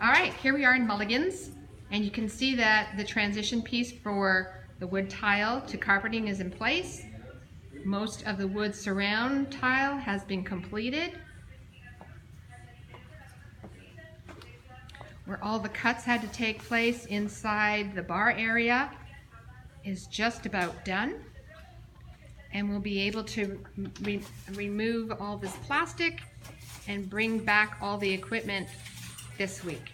All right, here we are in Mulligan's, and you can see that the transition piece for the wood tile to carpeting is in place. Most of the wood surround tile has been completed. Where all the cuts had to take place inside the bar area is just about done. And we'll be able to remove all this plastic and bring back all the equipment this week.